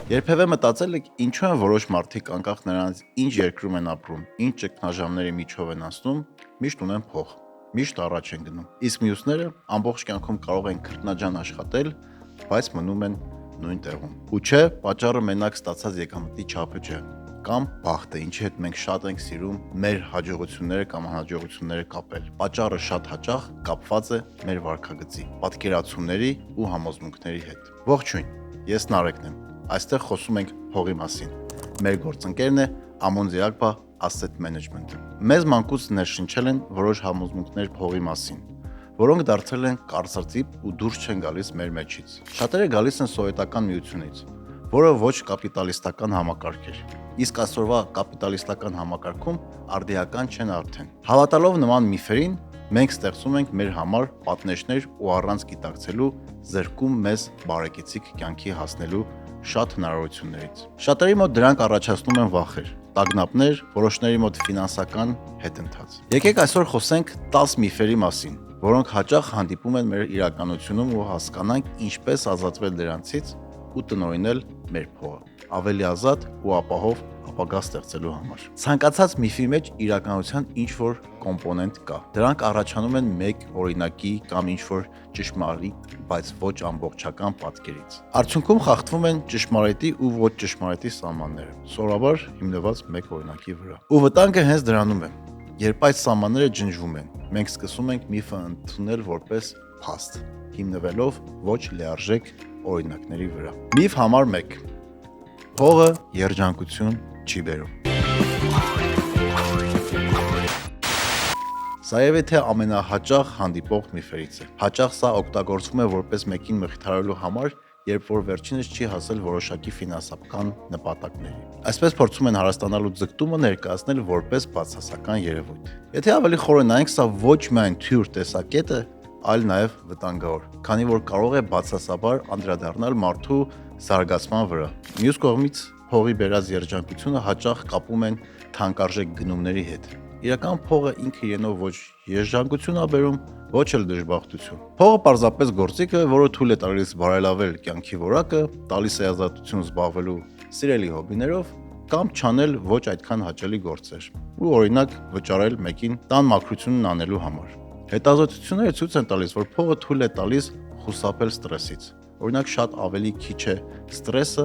Երբևէ մտածել եք ինչու են որոշ մարդիկ անկախ նրանց ինչ երկրում են ապրում, ինչ ճգնաժամերի միջով են անցնում, միշտ ունեն փող, միշտ առաջ են գնում։ Իսկ մյուսները ամբողջ կյանքում կարող են քրտնաջան աշխատել, բայց մնում են նույն տեղում։ Ու չէ, պատճառը մենակ ստացած եկամտի չափը չէ, կամ բախտը, ինչի հետ մենք շատ ենք սիրում մեր հաջողությունները կամ անհաջողությունները կապել։ Պատճառը շատ հաճախ կապված է մեր վարքագծի, պատկերացումների ու համոզմունքների հետ։ Ողջույն, ես Նարեկն եմ։ Այստեղ խոսում ենք փողի մասին։ Մեր գործընկերն է Ամոնզի Ակբա Asset Management-ը։ Մեզ մանկուց ներշնչել են որոշ համոզմունքներ փողի մասին, որոնք դարձել են կարծրտիպ ու դուրս չեն գալիս մեր մեջից։ Շատերը գալիս են սովետական միությունից, որը ոչ կապիտալիստական համակարգ էր։ Իսկ այսօրվա կապիտալիստական համակարգում արդիական չեն արդեն։ Հավատալով նման միֆերին, մենք ստեղծում ենք մեր համար պատնեշներ ու առանց գիտակցելու զրկում մեզ բարեկեցիկ կյանքի հասնելու շատ հնարավորություններից։ Շատերի մոտ դրանք առաջացնում են վախեր, տագնապներ, որոշների մոտ ֆինանսական հետընթաց։ Եկեք այսօր խոսենք 10 միֆերի մասին, որոնք հաճախ հանդիպում են մեր իրականությունում ու հասկանանք ինչպես ազատվել դրանցից ու տնօրինել մեր փողը, ավելի ազատ ու ապահով ապագա ստեղծելու համար։ Ցանկացած միֆի մեջ իրականության ինչ-որ կոմպոնենտ կա։ Դրանք առաջանում են մեկ օրինակի կամ ինչ-որ ճշմարիտ, բայց ոչ ամբողջական պատկերից։ Արդյունքում խախտվում են ճշմարիտի ու ոչ ճշմարիտի սահմանները, սովորաբար հիմնված մեկ օրինակի վրա։ Ու վտանգը հենց դրանում է։ Երբ այդ սահմանները ջնջվում են, մենք սկսում ենք միֆը ընդունել որպես փաստ, հիմնվելով ոչ լիարժեք օրինակների վրա։ Միֆ համար 1. Փողը երջանկություն չի բերում։ Սա եւե թե ամենահաճախ հանդիպող միֆերից է։ Հաճախ սա օգտագործվում է որպես մեկին մխիթարելու համար, երբ որ վերջինս չի հասել որոշակի ֆինանսական նպատակների։ Այսպես փորձում են հարստանալու ձգտումը ներկայացնել որպես բացասական երևույթ։ Եթե ավելի խորը նայենք, սա ոչ միայն թյուր տեսակետ է, այլ նաև վտանգավոր, քանի որ կարող է բացասաբար անդրադառնալ մարդու զարգացման վրա։ Մյուս կողմից փողի բերած երջանկությունը հաճախ կապում են թանկարժեք գնումների հետ։ Իրական փողը ինքը իրենով ոչ երջանկություն է բերում, ոչ էլ դժբախտություն։ Փողը պարզապես գործիք է, որը թույլ է տալիս բարելավել կյանքի որակը, տալիս է ազատություն զբաղվելու սիրելի հոբիներով կամ չանել ոչ այդքան հաճելի գործեր։ Ու օրինակ վճարել մեկին տան մաքրությունն անելու համար։ Հետազոտությունները ցույց են տալիս, որ փողը թույլ է տալիս խուսափել ստրեսից։ Օրինակ շատ ավելի քիչ է ստրեսը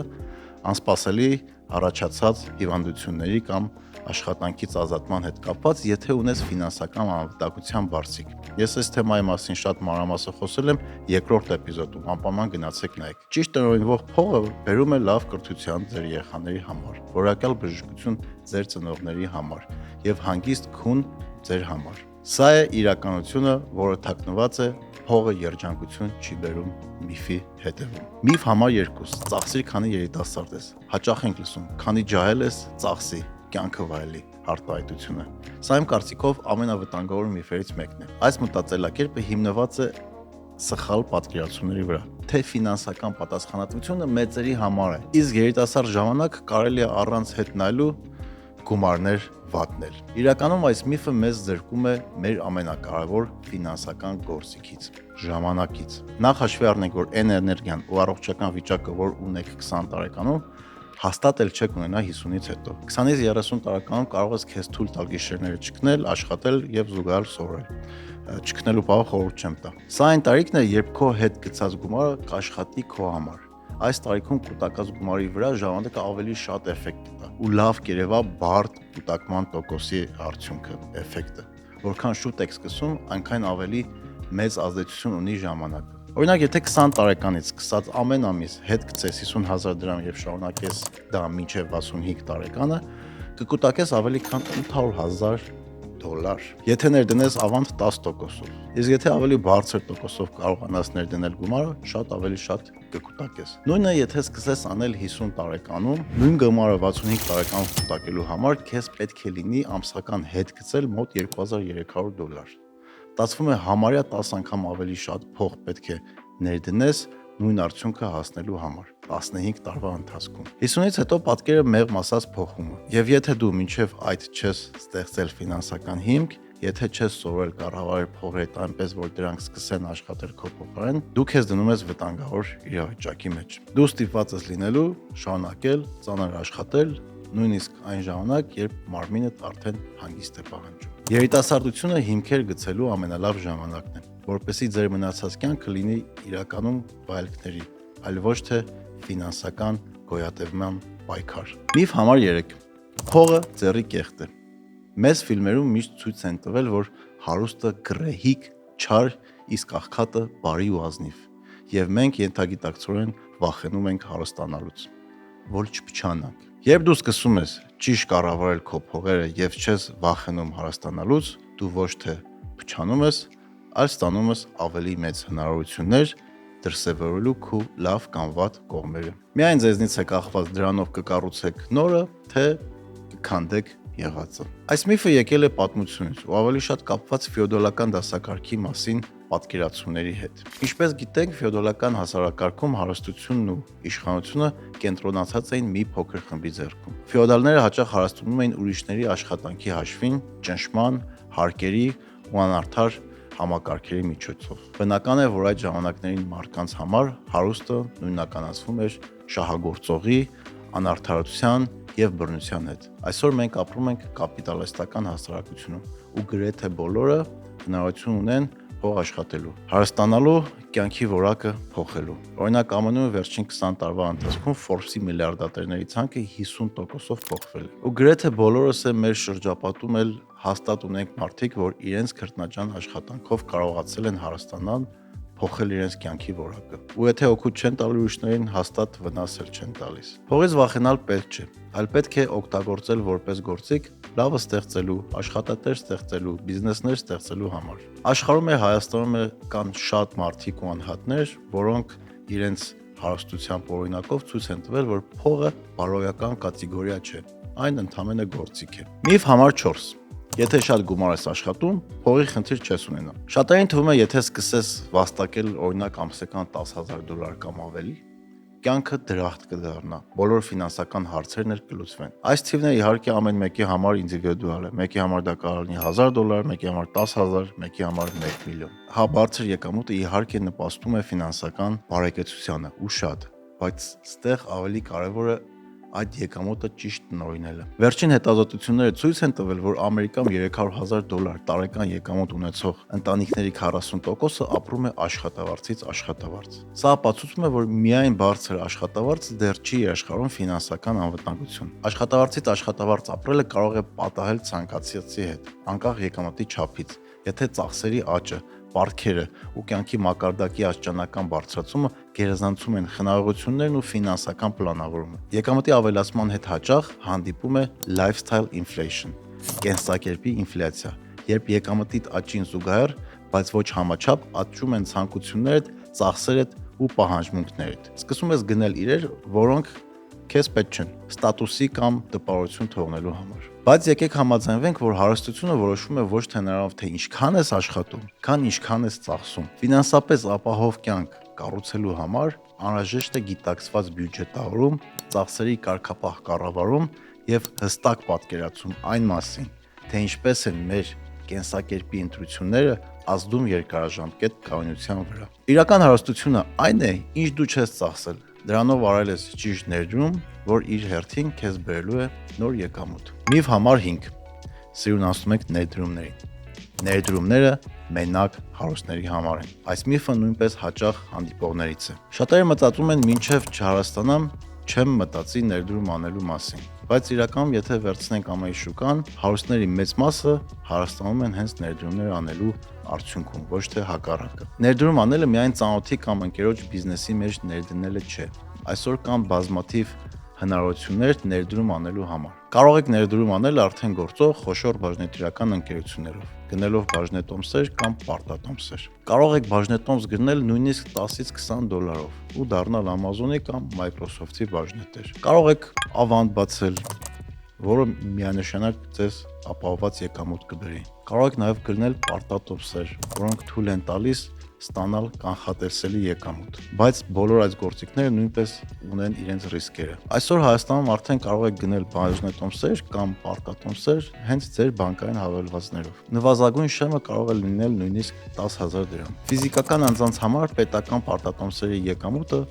անսպասելի առաջացած հիվանդությունների կամ աշխատանքից ազատման հետ կապված, եթե ունես ֆինանսական անվտանգության բարձիկ։ Ես այս թեմայի մասին շատ մանրամասն խոսել եմ երկրորդ էպիզոդում, անպայման գնացեք նայեք։ Ճիշտ տնօրինվող փողը բերում է լավ կրթության ձեր երեխաների համար, որակյալ բժշկություն ձեր ծնողների համար եւ հանգիստ քուն ձեր համար։ Սա է իրականությունը, որը թաքնված է փողը երջանկություն չի բերում միֆի հետևում։ Միֆ համար 2. Ծախսիր, քանի երիտասարդ ես։ Հաճախ ենք լսում, քանի ջահել ես, ծախսի, կյանքը վայելի արտահայտությունը։ Սա իմ կարծիքով ամենավտանգավոր միֆերից մեկն է։ Այս մտածելակերպը հիմնված է սխալ պատկերացումների վրա, թե ֆինանսական պատասխանատվությունը մեծերի համար է, իսկ երիտասարդ ժամանակ կարելի է առանց հետ նայելու գումարներ վատնել։ Իրականում այս միֆը մեզ զրկում է մեր ամենակարևոր ֆինանսական գործիքից՝ ժամանակից։ Նախ հաշվի առնենք, որ այն էներգիան ու առողջական վիճակը, որ ունեք 20 տարեկանում, հաստատ էլ չեք ունենա 50-ից հետո։ 20-ից 30 տարեկանում կարող ես քեզ թույլ տալ գիշերները չքնել, աշխատել եւ զուգահեռ սովորել։ Չքնելու բանը խորհուրդ չեմ տա։ Սա այն տարիքն է, երբ քո հետ գցած գումարը կաշխատի քո համար։ Այս տարիքում կուտակած գումարի վրա ժամանակը ավելի շատ էֆեկտ տա ու լավ կերևա բարդ կուտակման տոկոսի արդյունքը, էֆեկտը։ Որքան շուտ եք սկսում, այնքան ավելի մեծ ազդեցություն ունի ժամանակը։ Օրինակ, եթե 20 տարեկանից սկսած ամեն ամիս հետ գցես 50,000 դրամ եւ շարունակես դա մինչեւ 65 տարեկանը, կկուտակես ավելի քան $800,000։ Եթե ներդնես ավանդ 10%-ով, իսկ եթե ավելի բարձր տոկոսով կարողանաս ներդնել գումարը, շատ ավելի շատ կկուտակես։ Նույնը եթե սկսես անել 50 տարեկանում, նույն գումարը 65 տարեկանում կուտակելու համար քեզ պետք է լինի ամսական հետ գցել մոտ $2,300։ Ստացվում է համարյա 10 անգամ ավելի շատ փող պետք է ներդնես նույն արդյունքը հասնելու համար 15 տարվա ընթացքում։ 50-ից հետո պատկերը մեղմ ասած փոխում է։ Եվ եթե դու մինչև այդ չես ստեղծել ֆինանսական հիմք եթե չես սովորել կառավարել փողերդ այնպես, որ դրանք սկսեն աշխատել քո փոխարեն, դու քեզ դնում ես վտանգավոր իրավիճակի մեջ։ Դու ստիպված ես լինելու շարունակել ծանր աշխատել, նույնիսկ այն ժամանակ, երբ մարմինդ արդեն հանգիստ է պահանջում։ Երիտասարդությունը հիմքեր գցելու ամենալավ ժամանակն է, որպեսզի ձեր մնացած կյանքը լինի իրականում վայելքների, այլ ոչ թե ֆինանսական գոյատևման պայքար։ Միֆ համար 3. Փողը ձեռի կեղտ է։ Մեծ ֆիլմերում միշտ ցույց են տվել, որ հարուստը գռեհիկ, չար, իսկ աղքատը բարի ու ազնիվ, եւ մենք ենթագիտակցորեն վախենում ենք հարստանալուց, որ չփչանանք։ Երբ դու սկսում ես ճիշտ կառավարել քո փողերը եւ չես վախենում հարստանալուց, դու ոչ թե փչանում ես, այլ ստանում ես ավելի մեծ հնարավորություններ դրսևորելու քո լավ կամ վատ կողմերը։ Միայն ձեզնից է կախված դրանով կկառուցեք նորը, թե կքանդեք եղածը։ Այս միֆը եկել է պատմությունից ու ավելի շատ կապված ֆեոդալական դասակարգի մասին պատկերացումների հետ։ Ինչպես գիտենք, ֆեոդալական հասարակարգում հարստությունն ու իշխանությունը կենտրոնացած էին մի փոքր խմբի ձեռքում։ Ֆեոդալները հաճախ հարստանում էին ուրիշների աշխատանքի հաշվին, ճնշման, հարկերի ու անարդար համակարգերի միջոցով։ Բնական է, որ այդ ժամանակներին մարդկանց համար հարուստը նույնականացվում էր շահագործողի, անարդարության եւ բռնության հետ։ Այսօր մենք ապրում ենք կապիտալիստական հասարակությունում ու գրեթե բոլորը հնարավորություն ունեն փող աշխատելու, հարստանալու, կյանքի որակը փոխելու։ Օրինակ ԱՄՆ-ում վերջին 20 տարվա ընթացքում Forbes-ի միլիարդատերների ցանկը 50%-ով փոխվել է։ Ու գրեթե բոլորս մեր շրջապատում էլ հաստատ ունենք մարդիկ, որ իրենց քրտնաջան աշխատանքով կարողացել են հարստանալ, փոխել իրենց կյանքի որակը։ Ու եթե օգուտ չեն տալու ուրիշներին, հաստատ վնաս էլ չեն տալիս։ Փողից վախենալ պետք չէ, այլ պետք է օգտագործել որպես գործիք լավը ստեղծելու, աշխատատեր ստեղծելու, բիզնեսներ ստեղծելու համար։ Աշխարհում է Հայաստանում կան շատ մարդիկ ու անհատներ, որոնք իրենց հարստությամբ օրինակով ցույց են տվել, որ փողը բարոյական կատեգորիա չէ, այն ընդհանրապես գործիք է։ Միֆ համար 4. Եթե շատ գումար ես աշխատում, փողի խնդիր չես ունենա։ Շատերին թվում է, եթե սկսես վաստակել օրինակ ամսական $10,000 կամ ավելի, կյանքը դրախտ կդառնա, բոլոր ֆինանսական հարցերն էլ կլուծվեն։ Այս թիվները իհարկե ամեն մեկի համար ինդիվիդուալ է։ Մեկի համար դա կարող լինի $1,000, մեկի համար 10,000, մեկի համար 1 միլիոն։ Հա, բարձր եկամուտը իհարկե նպաստում է ֆինանսական բարեկեցությանը ու շատ, բայց ստեղ ավելի կարևորը այդ եկամուտը ճիշտ տնօրինելը։ Վերջին հետազոտությունները ցույց են տվել, որ Ամերիկայում $300,000 տարեկան եկամուտ ունեցող ընտանիքների 40%-ը ապրում է աշխատավարձից աշխատավարձ։ Սա ապացուցում է, որ միայն բարձր աշխատավարձը դեռ չի երաշխավորում ֆինանսական անվտանգություն։ Աշխատավարձից աշխատավարձ ապրելը կարող է պատահել ցանկացածի հետ, անկախ եկամտի չափից, եթե ծախսերի աճը, պարտքերը ու կյանքի մակարդակի աշճանական բարձրացումը գերազանցում են խնայողություններն ու ֆինանսական պլանավորումը։ Եկամտի ավելացման հետ հաճախ հանդիպում է lifestyle inflation, կենսակերպի ինֆլյացիա, երբ եկամտի աճին զուգահեռ, բայց ոչ համաչափ աճում են ցանկություններդ, ծախսերդ ու պահանջմունքներդ։ Սկսում ես գնել իրեր, որոնք քեզ պետք չեն, ստատուսի կամ տպավորություն թողնելու համար։ Բայց եկեք համաձայնվենք, որ հարստությունը որոշվում է ոչ թե նրանով, թե ինչքան ես աշխատում, քան ինչքան ես ծախսում։ Ֆինանսապես ապահով կյանք կառուցելու համար անհրաժեշտ է գիտակցված բյուջետավորում, ծախսերի կարգապահ կառավարում եւ հստակ պատկերացում այն մասին, թե ինչպես են մեր կենսակերպի ընտրությունները ազդում երկարաժամկետ կայունության վրա։ Իրական հարստությունը այն է, ինչ դու չես ծախսել։ Դրանով արել ես ճիշտ ներդրում, որ իր հերթին քեզ բերելու է նոր եկամուտ։ Միֆ համար 5. Սիրուն ասում եք ներդրումներին։ Ներդրումները մենակ հարուստների համար են։ Այս միֆը նույնպես հաճախ հանդիպողներից է։ Շատերը մտածում են, մինչև չհարստանամ, չեմ մտածի ներդրում անելու մասին, բայց իրականում եթե վերցնենք ամայի շուկան, հարուստների մեծ մասը հարստանում են հենց ներդրումներ անելու արդյունքում, ոչ թե հակառակը։ Ներդրում անելը միայն ծանոթի կամ ընկերոջ բիզնեսի մեջ ներդնելը չէ։ Այսօր կան բազմաթիվ հնարավորություններ ներդրում անելու համար։ Կարող եք ներդրում անել արդեն գործող խոշոր բաժնետիրական ընկերություններով, գնելով բաժնետոմսեր կամ պարտատոմսեր։ Կարող եք բաժնետոմս գնել նույնիսկ $10-20 ու դառնալ Amazon-ի կամ Microsoft-ի բաժնետեր։ Կարող եք ավանդ բացել, որը միանշանակ ձեզ ապահովված եկամուտ կբերի։ Կարող եք նաև գնել պարտատոմսեր, որոնք թույլ են տալիս ստանալ կանխատեսելի եկամուտ։ Բայց բոլոր այս գործիքները նույնպես ունեն իրենց ռիսկերը։ Այսօր Հայաստանում արդեն կարող եք գնել բաժնետոմսեր կամ պարտատոմսեր հենց ձեր բանկային հավելվածներով։ Նվազագույն շեմը կարող է լինել նույնիսկ 10,000 դրամ։ Ֆիզիկական անձանց համար պետական պարտատոմսերի եկամուտը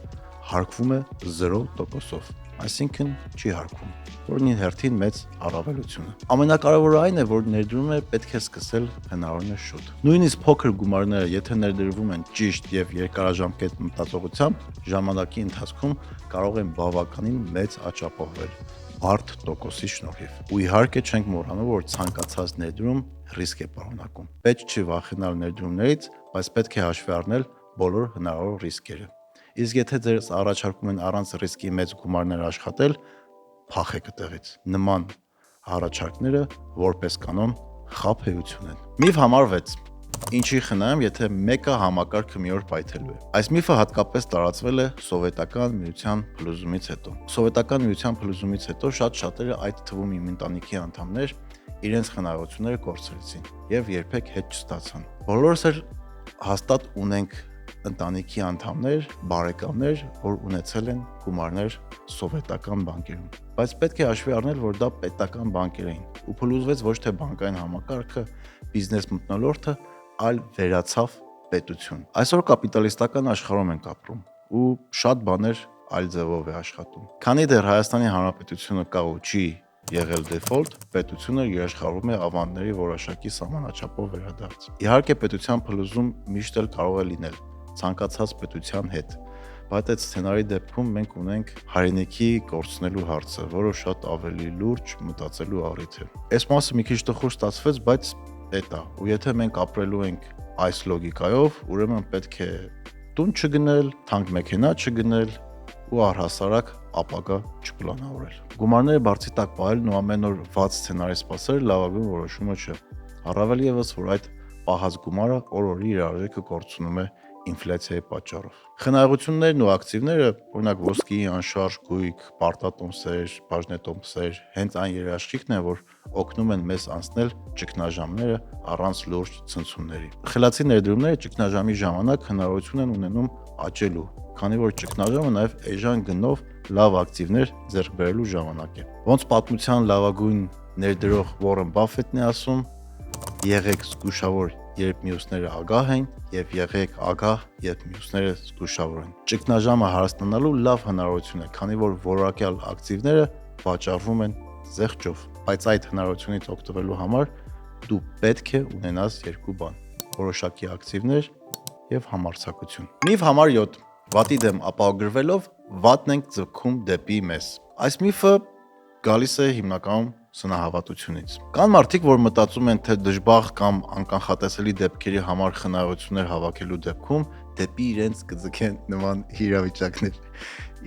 հարկվում է 0%-ով, այսինքն չի հարկվում, որն իր հերթին մեծ առավելություն է։ Ամենակարևորը այն է, որ ներդրումը պետք է սկսել հնարավորինս շուտ։ Նույնիսկ փոքր գումարները, եթե ներդրվում են ճիշտ եւ երկարաժամկետ մտածողությամբ, ժամանակի ընթացքում կարող են բավականին մեծ աճապահվել բարդ տոկոսի շնորհիվ։ Ու իհարկե չենք մոռանում, որ ցանկացած ներդրում ռիսկ է պարունակում։ Պետք չի վախենալ ներդրումներից, բայց պետք է հաշվի առնել բոլոր հնարավոր ռիսկերը։ Իսկ եթե ձեզ առաջարկում են առանց ռիսկի մեծ գումարներ աշխատել, փախեք այդտեղից։ Նման առաջարկները որպես կանոն խաբեություն են։ Միֆ համար 6. Ինչի խնայեմ, եթե մեկը համակարգը մի օր պայթելու է։ Այս միֆը հատկապես տարածվել է Սովետական միության փլուզումից հետո։ Սովետական միության փլուզումից հետո շատերը, այդ թվում իմ ընտանիքի անդամներ, իրենց խնայողությունները կորցրեցին եւ երբեք հետ չստացան։ Բոլորս էլ հաստատ ունենք ընտանիքի անդամներ, բարեկամներ, որ ունեցել են գումարներ սովետական բանկերում։ Բայց պետք է հաշվի առնել, որ դա պետական բանկեր էին, ու փլուզվեց ոչ թե բանկային համակարգը, բիզնես մթնոլորտը, այլ վերացավ պետություն։ Այսօր կապիտալիստական աշխարհում ենք ապրում, ու շատ բաներ այլ ձևով է աշխատում։ Քանի դեռ Հայաստանի Հանրապետությունը կա ու չի եղել դեֆոլտ, պետությունը երաշխավորում է ավանդների որոշակի սահմանաչափով վերադարձ։ Իհարկե պետության փլուզում միշտ էլ կարող է լինել ցանկացած պետության հետ, բայց այդ սցենարի դեպքում մենք ունենք հայրենիքի կորցնելու հարցը, որը շատ ավելի լուրջ մտածելու առիթ է։ Այս մասը մի քիչ տխուր ստացվեց, բայց դա է։ Ու եթե մենք ապրելու ենք այս լոգիկայով, ուրեմն պետք է տուն չգնել, թանկ մեքենա չգնել ու առհասարակ ապագա չպլանավորել։ Գումարները բարձի տակ պահելն ու ամեն օր վատ սցենարի սպասելը լավագույն որոշումը չէ։ Առավել ևս, որ այդ պահած գումարը օր-օրի իր արժեքը կորցնում է ինֆլյացիայի պատճառով։ Խնայողություններն ու ակտիվները, օրինակ ոսկի, անշարժ գույք, պարտատոմսեր, բաժնետոմսեր, հենց այն երաշխիքն են, որ օգնում են մեզ անցնել ճգնաժամերը առանց լուրջ ցնցումների։ Խելացի ներդրումները ճգնաժամի ժամանակ հնարավորություն են ունենում աճելու, քանի որ ճգնաժամը նաև էժան գնով լավ ակտիվներ ձեռք բերելու ժամանակ է։ Ոնց պատմության լավագույն ներդրող Ուորեն Բաֆեթն է ասում, եղեք զգուշավոր, երբ մյուսները ագահ են, եւ եղեք ագահ, երբ մյուսները զգուշավոր են։ Ճգնաժամը հարստանալու լավ հնարավորություն է, քանի որ որակյալ ակտիվները վաճառվում են զեղչով, բայց այդ հնարավորությունից օգտվելու համար դու պետք է ունենաս երկու բան՝ որոշակի ակտիվներ եւ համարձակություն։ Միֆ համար 7. Վատի դեմ ապահովագրվելով վատն ենք ձգում դեպի մեզ։ Այս միֆը գալիս է հիմնականում սնահավատությունից։ Կան մարդիկ, որ մտածում են, թե դժբախ կամ անկանխատեսելի դեպքերի համար խնայողություններ հավաքելու դեպքում դեպի իրենց կձգեն նման իրավիճակներ։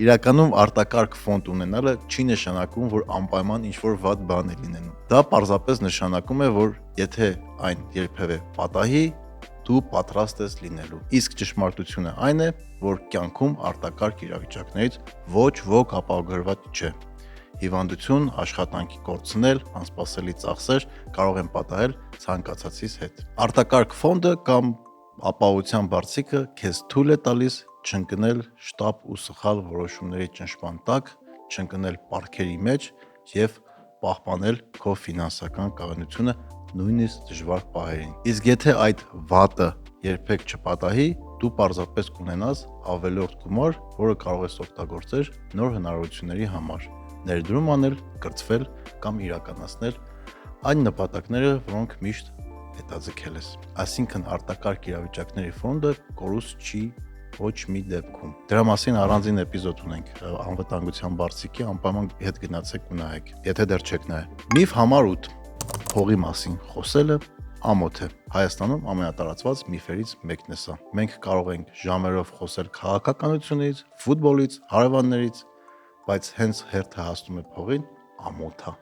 Իրականում արտակարգ ֆոնդ ունենալը չի նշանակում, որ անպայման ինչ-որ վատ բան է լինելու։ Դա պարզապես նշանակում է, որ եթե այն երբևէ պատահի, դու պատրաստ ես լինելու։ Իսկ ճշմարտությունը այն է, որ կյանքում արտակարգ իրավիճակներից ոչ ոք ապահովագրված չէ։ Հիվանդություն, աշխատանքի կորցնել, անսպասելի ծախսեր կարող են պատահել ցանկացածից հետ։ Արտակարգ ֆոնդը կամ ապահովության բարձիկը քեզ թույլ է տալիս չընկնել շտապ ու սխալ որոշումների ճնշման տակ, չընկնել պարտքերի մեջ եւ պահպանել քո ֆինանսական կայունությունը նույնիսկ դժվար պահերին։ Իսկ եթե այդ վատը երբեք չպատահի, դու պարզապես կունենաս ավելորդ գումար, որը կարող ես օգտագործել նոր հնարավորությունների համար, ներդրում անել, կրթվել կամ իրականացնել այն նպատակները, որոնք միշտ հետաձգել ես։ Այսինքն արտակարգ իրավիճակների ֆոնդը կորուստ չի ոչ մի դեպքում։ Դրա մասին առանձին էպիզոդ ունենք անվտանգության բարձիկի, անպայման հետ գնացեք ու նայեք, եթե դեռ չեք նայել։ Միֆ համար 8. Փողի մասին խոսելը ամոթ է։ Հայաստանում ամենատարածված միֆերից մեկն է սա։ Մենք կարող ենք ժամերով խոսել քաղաքականությունից, ֆուտբոլից, հարևաններից, բայց հենց հերթը հասնում է փողին, ամոթ է։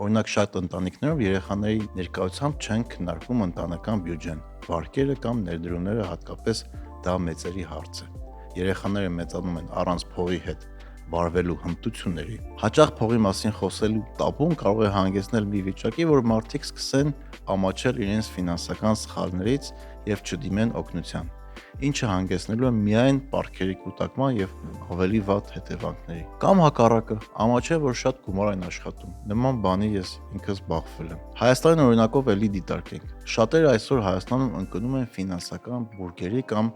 Օրինակ շատ ընտանիքներում երեխաների ներկայությամբ չեն քննարկում ընտանեկան բյուջեն, վարկերը կամ ներդրումները, հատկապես դա մեծերի հարց է։ Երեխաները մեծանում են առանց փողի հետ վարվելու հմտությունների։ Հաճախ փողի մասին խոսելու տաբուն կարող է հանգեցնել մի վիճակի, որ մարդիկ սկսեն ամաչել իրենց ֆինանսական սխալներից եւ չդիմեն օգնության։ ինչը հանգեցնելու է միայն պարտքերի կուտակման եւ ավելի վատ հետևանքների։ Կամ հակառակը, ամաչե որ շատ գումար են աշխատում։ Նման բանի ես ինքս բախվել եմ։ Հայաստանի օրինակով էլի դիտարկենք։ Շատերը այսօր Հայաստանում ընկնում են ֆինանսական բուրգերի կամ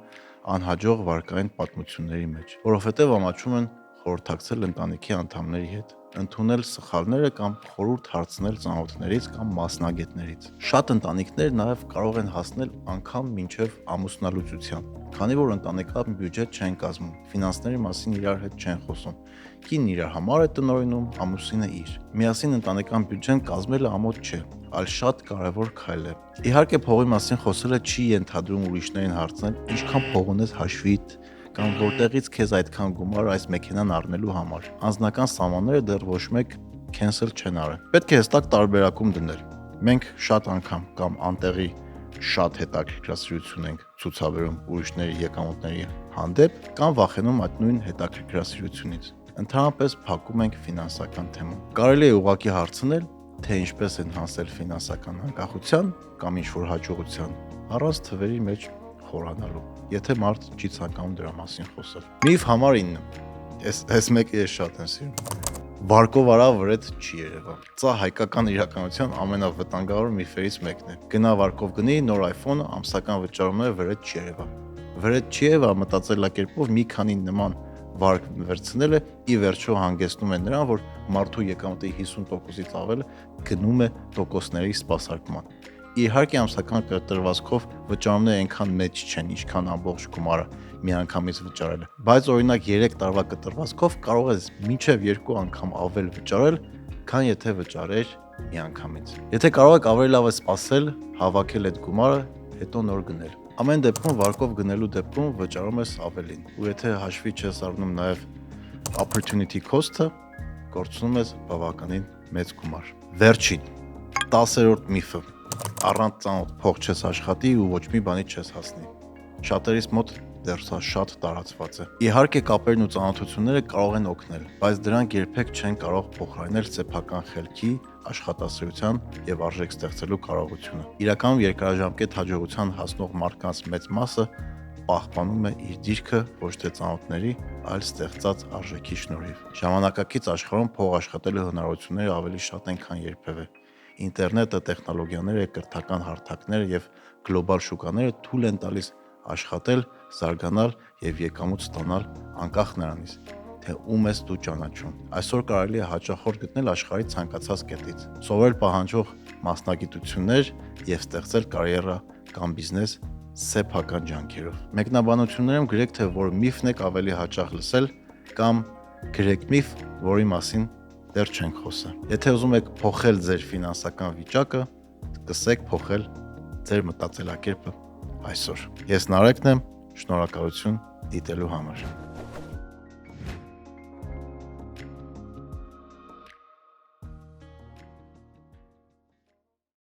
անհաջող վարկային պատմությունների մեջ, որովհետև ամաչում են խորհրդակցել ընտանիքի անդամների հետ, ընդունել սխալները կամ խորհուրդ հարցնել ծանոթներից կամ մասնագետներից։ Շատ ընտանիքներ նաև կարող են հասնել անգամ մինչև ամուսնալուծության, քանի որ ընտանեկան բյուջետ չեն կազմում, ֆինանսների մասին իրար հետ չեն խոսում։ Կինն իր համար է տնօրինում, ամուսինը իր։ Միասին ընտանեկան բյուջեն կազմելը ամոթ չէ, այլ շատ կարևոր քայլ է։ Իհարկե փողի մասին խոսելը չի ենթադրում ուրիշներին հարցնել, ինչքան փող ունես հաշվիդ կամ որտեղից քեզ այդքան գումար այս մեքենան առնելու համար։ Անձնական սահմանները դեռ ոչ մեկ cancel չեն արել։ Պետք է հստակ տարբերակում դնել։ Մենք շատ անգամ կամ անտեղի շատ հետաքրքրասիրություն ենք ցուցաբերում ուրիշների եկամուտների հանդեպ կամ վախենում այդ նույն հետաքրքրասիրությունից։ Ընդհանրապես փակում ենք ֆինանսական թեման։ Կարելի է ուղղակի հարցնել, թե ինչպես են հասել ֆինանսական անկախության կամ ինչ-որ հաջողության, առանց թվերի մեջ խորանալու, եթե մարդ չի ցանկանում դրա մասին խոսել։ Միֆ համար 9։ Այս մեկը ես շատ եմ սիրում։ Վարկով արա վրետ չի երևա։ Սա հայկական իրականության ամենավտանգավոր միֆերից մեկն է։ Գնա վարկով գնի, նոր iPhone-ը, ամսական վճարումները վրետ չի երևա։ Վրետ չի երևա մտածելակերպով մի քանի նման վարկ վերցնելը ի վերջո հանգեցնում է նրան, որ մարդու եկամուտի 50%-ից ավելը գնում է տոկոսների սպասարկման։ Իհարկե ամսական կտրվածքով վճարումները այնքան մեծ չեն, ինչքան ամբողջ գումարը միանգամից վճարելը, բայց օրինակ 3 տարվա կտրվածքով կարող ես մինչև 2 անգամ ավել վճարել, քան եթե վճարեր միանգամից։ Եթե կարող եք ավելի լավ է սպասել, հավաքել այդ գումարը, հետո նոր գնել։ Ամեն դեպքում վարկով գնելու դեպքում վճարում ես ավելին, ու եթե հաշվի չես առնում նաև opportunity cost-ը, կորցնում ես բավականին մեծ գումար։ Վերջին 10-րդ միֆը. առանց ծանոթ փող չես աշխատի ու ոչ մի բանի չես հասնի։ Շատերիս մոտ դեռ սա շատ տարածված է։ Իհարկե կապերն ու ծանոթությունները կարող են օգնել, բայց դրանք երբեք չեն կարող փոխարինել սեփական խելքի, աշխատասիրության եւ արժեք ստեղծելու կարողությունը։ Իրականում երկարաժամկետ հաջողության հասնող մարդկանց մեծ մասը պահպանում է իր դիրքը ոչ թե ծանոթների, այլ ստեղծած արժեքի շնորհիվ։ Ժամանակակից աշխարհում փող աշխատելու հնարավորությունները ավելի շատ են, քան երբևէ։ Ինտերնետը, տեխնոլոգիաները, կրթական հարթակները եւ գլոբալ շուկաները թույլ են տալիս աշխատել, զարգանալ եւ եկամուտ ստանալ անկախ նրանից, թե ում ես դու ճանաչում։ Այսօր կարելի է հաճախորդ գտնել աշխարհի ցանկացած կետից, սովորել պահանջող մասնագիտություններ եւ ստեղծել կարիերա կամ բիզնես սեփական ջանքերով։ Մեկնաբանություններում գրեք, թե որ միֆն եք ավելի հաճախ լսել կամ գրեք միֆ, որի մասին դեռ չենք խոսել։ Եթե ուզում եք փոխել ձեր ֆինանսական վիճակը, սկսեք փոխել ձեր մտածելակերպը այսօր։ Ես Նարեկն եմ, շնորհակալություն դիտելու համար։